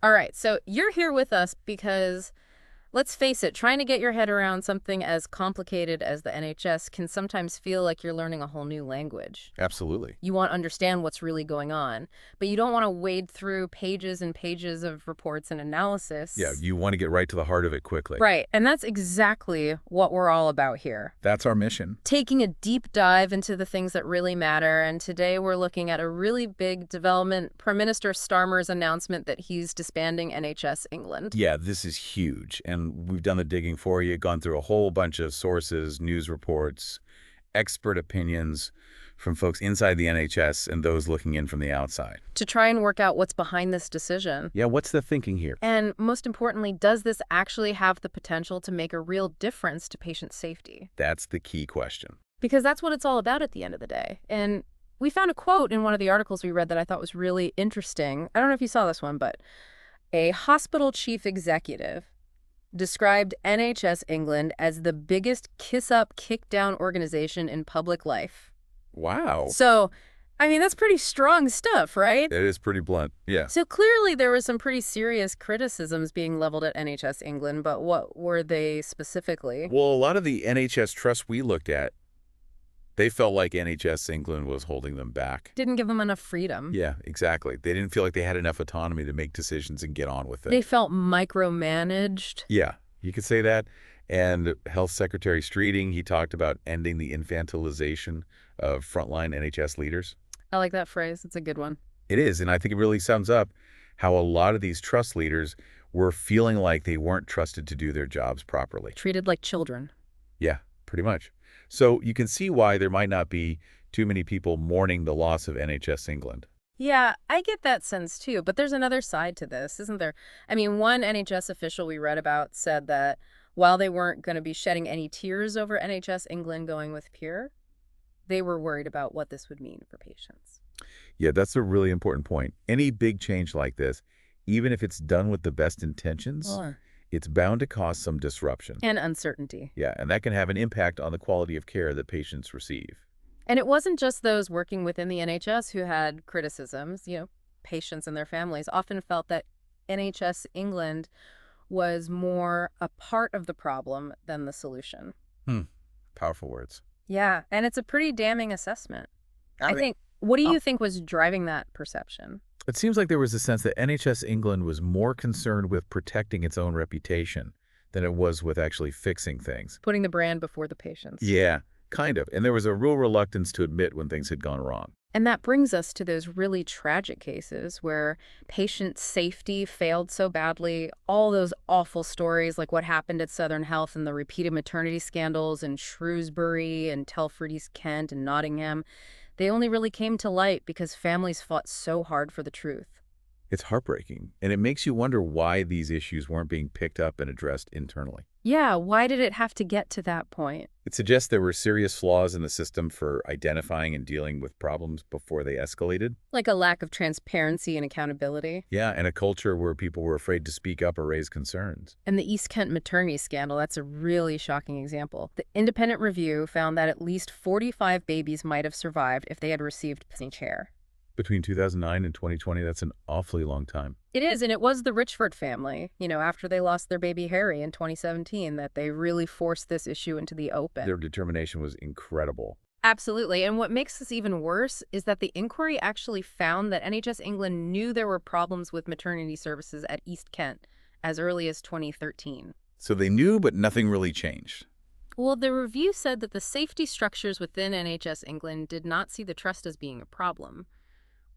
All right, so you're here with us because, let's face it, trying to get your head around something as complicated as the NHS can sometimes feel like you're learning a whole new language. Absolutely. You want to understand what's really going on, but you don't want to wade through pages and pages of reports and Yeah, analysis. you want to get right to the heart of it quickly. Right, and that's exactly what we're all about here. That's our mission. Taking a deep dive into the things that really matter, and today we're looking at a really big development, Prime Minister Starmer's announcement that he's disbanding NHS England. Yeah, this is huge. And we've done the digging for you, gone through a whole bunch of sources, news reports, expert opinions from folks inside the NHS and those looking in from the outside. To try and work out what's behind this decision. Yeah, what's the thinking here? And most importantly, does this actually have the potential to make a real difference to patient safety? That's the key question. Because that's what it's all about at the end of the day. And we found a quote in one of the articles we read that I thought was really interesting. I don't know if you saw this one, but a hospital chief executive described NHS England as the biggest kiss-up, kick-down organization in public life. Wow. So, I mean, that's pretty strong stuff, right? It is pretty blunt. Yeah. So clearly there were some pretty serious criticisms being leveled at NHS England, but what were they specifically? Well, a lot of the NHS trusts we looked at, they felt like NHS England was holding them back. Didn't give them enough freedom. Yeah, exactly. They didn't feel like they had enough autonomy to make decisions and get on with it. They felt micromanaged. Yeah, you could say that. And Health Secretary Streeting, he talked about ending the infantilization of frontline NHS leaders. I like that phrase. It's a good one. It is, and I think it really sums up how a lot of these trust leaders were feeling like they weren't trusted to do their jobs properly. Treated like children. Yeah, pretty much. So you can see why there might not be too many people mourning the loss of NHS England. Yeah, I get that sense too, but there's another side to this, isn't there? I mean, one NHS official we read about said that while they weren't going to be shedding any tears over NHS England going with Pure, they were worried about what this would mean for patients. Yeah, that's a really important point. Any big change like this, even if it's done with the best intentions, Sure. it's bound to cause some disruption. And uncertainty. Yeah, and that can have an impact on the quality of care that patients receive. And it wasn't just those working within the NHS who had criticisms. Patients and their families often felt that NHS England was more a part of the problem than the solution. Powerful words. Yeah, and it's a pretty damning assessment. I mean, What do oh. you think was driving that perception? It seems like there was a sense that NHS England was more concerned with protecting its own reputation than it was with actually fixing things. Putting the brand before the patients. Yeah, kind of. And there was a real reluctance to admit when things had gone wrong. And that brings us to those really tragic cases where patient safety failed so badly. All those awful stories like what happened at Southern Health and the repeated maternity scandals in Shrewsbury and Telford East Kent and Nottingham, they only really came to light because families fought so hard for the truth. It's heartbreaking, and it makes you wonder why these issues weren't being picked up and addressed internally. Yeah, why did it have to get to that point? It suggests there were serious flaws in the system for identifying and dealing with problems before they escalated. Like a lack of transparency and accountability. Yeah, and a culture where people were afraid to speak up or raise concerns. And the East Kent maternity scandal, that's a really shocking example. The independent review found that at least 45 babies might have survived if they had received care. Between 2009 and 2020, that's an awfully long time. It is, and it was the Richford family, after they lost their baby Harry in 2017, that they really forced this issue into the open. Their determination was incredible. Absolutely, and what makes this even worse is that the inquiry actually found that NHS England knew there were problems with maternity services at East Kent as early as 2013. So they knew, but nothing really changed. Well, the review said that the safety structures within NHS England did not see the trust as being a problem,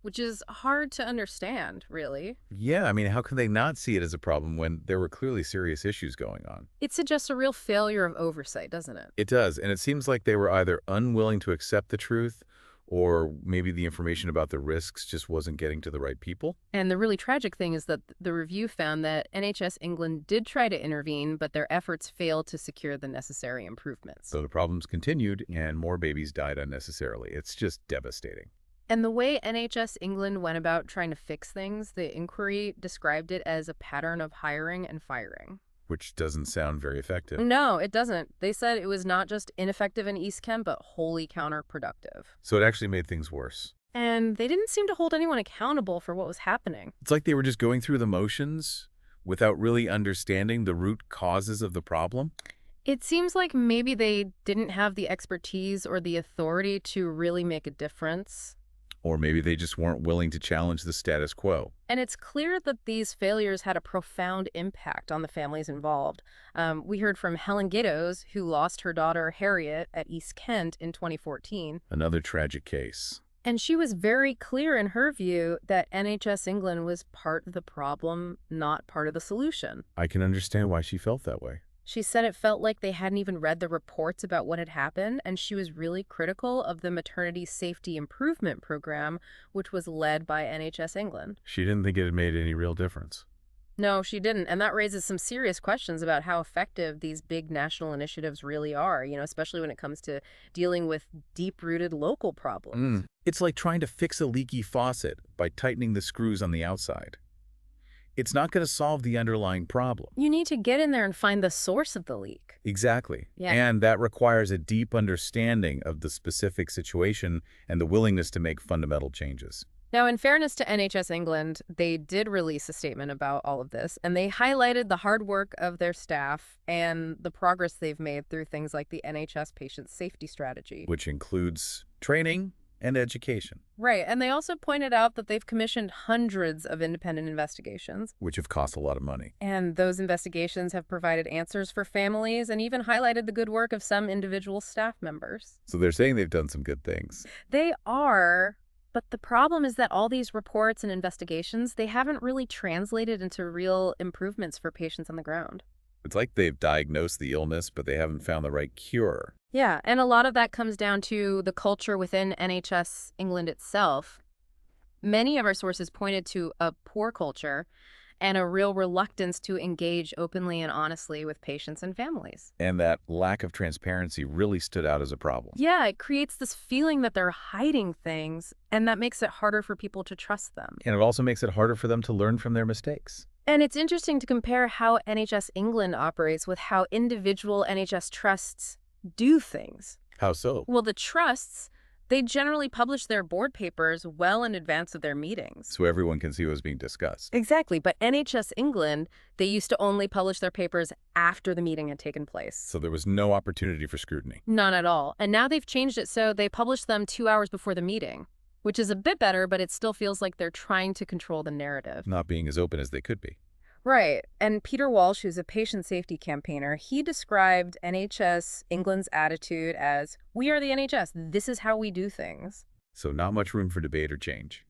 which is hard to understand, really. Yeah, I mean, how can they not see it as a problem when there were clearly serious issues going on? It suggests a real failure of oversight, doesn't it? It does, and it seems like they were either unwilling to accept the truth or maybe the information about the risks just wasn't getting to the right people. And the really tragic thing is that the review found that NHS England did try to intervene, but their efforts failed to secure the necessary improvements. So the problems continued and more babies died unnecessarily. It's just devastating. And the way NHS England went about trying to fix things, the inquiry described it as a pattern of hiring and firing. Which doesn't sound very effective. No, it doesn't. They said it was not just ineffective in East Kent, but wholly counterproductive. So it actually made things worse. And they didn't seem to hold anyone accountable for what was happening. It's like they were just going through the motions without really understanding the root causes of the problem. It seems like maybe they didn't have the expertise or the authority to really make a difference. Or maybe they just weren't willing to challenge the status quo. And it's clear that these failures had a profound impact on the families involved. We heard from Helen Giddoes, who lost her daughter Harriet at East Kent in 2014. Another tragic case. And she was very clear in her view that NHS England was part of the problem, not part of the solution. I can understand why she felt that way. She said it felt like they hadn't even read the reports about what had happened, and she was really critical of the Maternity Safety Improvement Program, which was led by NHS England. She didn't think it had made any real difference. No, she didn't, and that raises some serious questions about how effective these big national initiatives really are, especially when it comes to dealing with deep-rooted local problems. It's like trying to fix a leaky faucet by tightening the screws on the outside. It's not going to solve the underlying problem. You need to get in there and find the source of the leak. Exactly. Yeah. And that requires a deep understanding of the specific situation and the willingness to make fundamental changes. Now, in fairness to NHS England, they did release a statement about all of this, and they highlighted the hard work of their staff and the progress they've made through things like the NHS Patient Safety Strategy. Which includes training and education. Right, and they also pointed out that they've commissioned hundreds of independent investigations. Which have cost a lot of money. And those investigations have provided answers for families and even highlighted the good work of some individual staff members. So they're saying they've done some good things. They are. But the problem is that all these reports and investigations, they haven't really translated into real improvements for patients on the ground. It's like they've diagnosed the illness, but they haven't found the right cure. Yeah, and a lot of that comes down to the culture within NHS England itself. Many of our sources pointed to a poor culture and a real reluctance to engage openly and honestly with patients and families. And that lack of transparency really stood out as a problem. Yeah, it creates this feeling that they're hiding things, and that makes it harder for people to trust them. And it also makes it harder for them to learn from their mistakes. And it's interesting to compare how NHS England operates with how individual NHS trusts do things. How so? Well, the trusts, they generally publish their board papers well in advance of their meetings. So everyone can see what's being discussed. Exactly, but NHS England, they used to only publish their papers after the meeting had taken place. So there was no opportunity for scrutiny. None at all. And now they've changed it so they publish them 2 hours before the meeting, which is a bit better, but it still feels like they're trying to control the narrative. Not being as open as they could be. Right. And Peter Walsh, who's a patient safety campaigner, he described NHS England's attitude as, "We are the NHS. This is how we do things." So not much room for debate or change.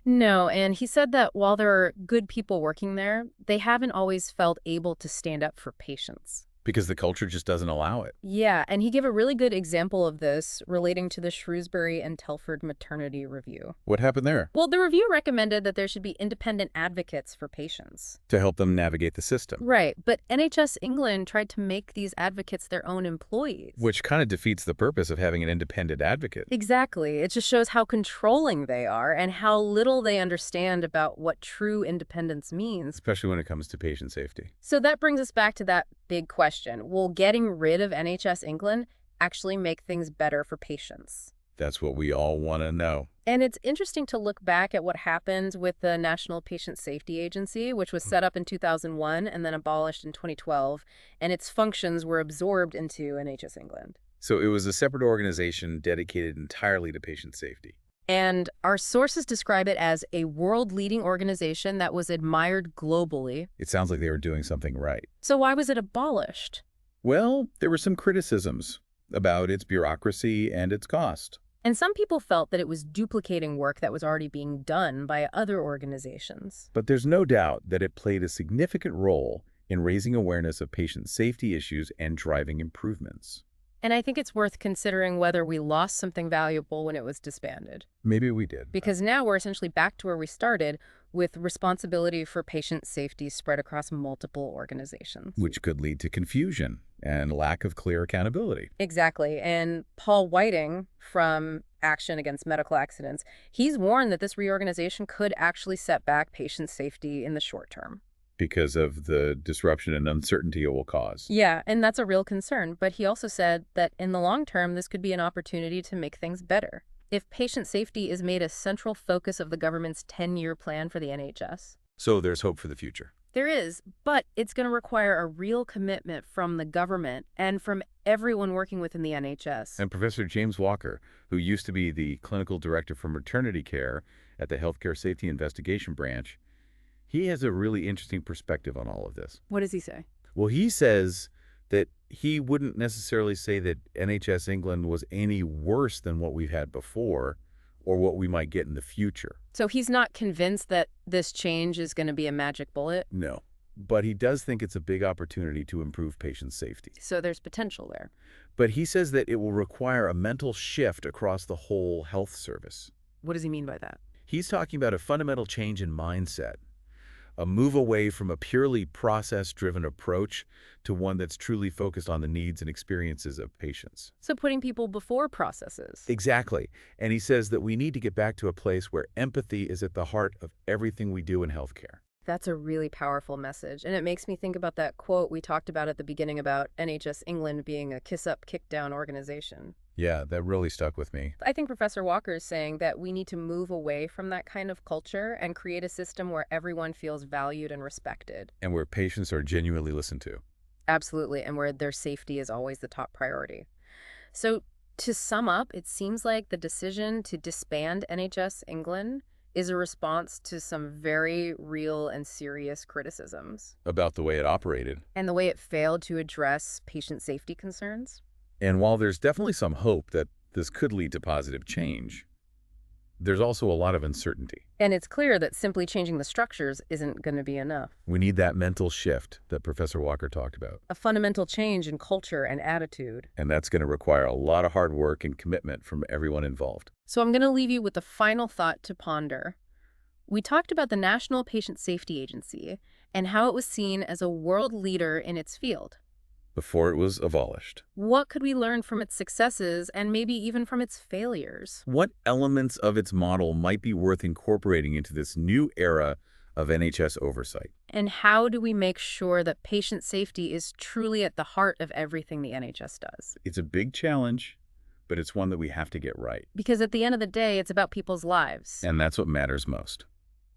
No, and he said that while there are good people working there, they haven't always felt able to stand up for patients. Because the culture just doesn't allow it. Yeah, and he gave a really good example of this relating to the Shrewsbury and Telford maternity review. What happened there? Well, the review recommended that there should be independent advocates for patients. To help them navigate the system. Right, but NHS England tried to make these advocates their own employees. Which kind of defeats the purpose of having an independent advocate. Exactly. It just shows how controlling they are and how little they understand about what true independence means. Especially when it comes to patient safety. So that brings us back to that big question. Will getting rid of NHS England actually make things better for patients? That's what we all want to know. And it's interesting to look back at what happened with the National Patient Safety Agency, which was set up in 2001 and then abolished in 2012, and its functions were absorbed into NHS England. So it was a separate organization dedicated entirely to patient safety. And our sources describe it as a world-leading organization that was admired globally. It sounds like they were doing something right. So why was it abolished? Well, there were some criticisms about its bureaucracy and its cost. And some people felt that it was duplicating work that was already being done by other organizations. But there's no doubt that it played a significant role in raising awareness of patient safety issues and driving improvements. And I think it's worth considering whether we lost something valuable when it was disbanded. Maybe we did. Because now we're essentially back to where we started, with responsibility for patient safety spread across multiple organizations. Which could lead to confusion and lack of clear accountability. Exactly. And Paul Whiting from Action Against Medical Accidents, he's warned that this reorganization could actually set back patient safety in the short term. Because of the disruption and uncertainty it will cause. Yeah, and that's a real concern. But he also said that in the long term, this could be an opportunity to make things better. if patient safety is made a central focus of the government's 10-year plan for the NHS. So there's hope for the future. There is, but it's going to require a real commitment from the government and from everyone working within the NHS. And Professor James Walker, who used to be the clinical director for maternity care at the Healthcare Safety Investigation Branch, he has a really interesting perspective on all of this. What does he say? Well, he says that he wouldn't necessarily say that NHS England was any worse than what we've had before or what we might get in the future. So he's not convinced that this change is going to be a magic bullet? No. But he does think it's a big opportunity to improve patient safety. So there's potential there. But he says that it will require a mental shift across the whole health service. What does he mean by that? He's talking about a fundamental change in mindset, a move away from a purely process-driven approach to one that's truly focused on the needs and experiences of patients. So putting people before processes. Exactly. And he says that we need to get back to a place where empathy is at the heart of everything we do in healthcare. That's a really powerful message. And it makes me think about that quote we talked about at the beginning about NHS England being a kiss-up, kick-down organization. Yeah, that really stuck with me. I think Professor Walker is saying that we need to move away from that kind of culture and create a system where everyone feels valued and respected. And where patients are genuinely listened to. Absolutely, and where their safety is always the top priority. So to sum up, it seems like the decision to disband NHS England is a response to some very real and serious criticisms. About the way it operated. And the way it failed to address patient safety concerns. And while there's definitely some hope that this could lead to positive change, there's also a lot of uncertainty. And it's clear that simply changing the structures isn't going to be enough. We need that mental shift that Professor Walker talked about. A fundamental change in culture and attitude. And that's going to require a lot of hard work and commitment from everyone involved. So I'm going to leave you with a final thought to ponder. We talked about the National Patient Safety Agency and how it was seen as a world leader in its field. Before it was abolished. What could we learn from its successes and maybe even from its failures? What elements of its model might be worth incorporating into this new era of NHS oversight? And how do we make sure that patient safety is truly at the heart of everything the NHS does? It's a big challenge, but it's one that we have to get right. Because at the end of the day, it's about people's lives. And that's what matters most.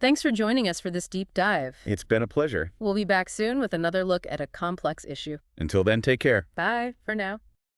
Thanks for joining us for this deep dive. It's been a pleasure. We'll be back soon with another look at a complex issue. Until then, take care. Bye for now.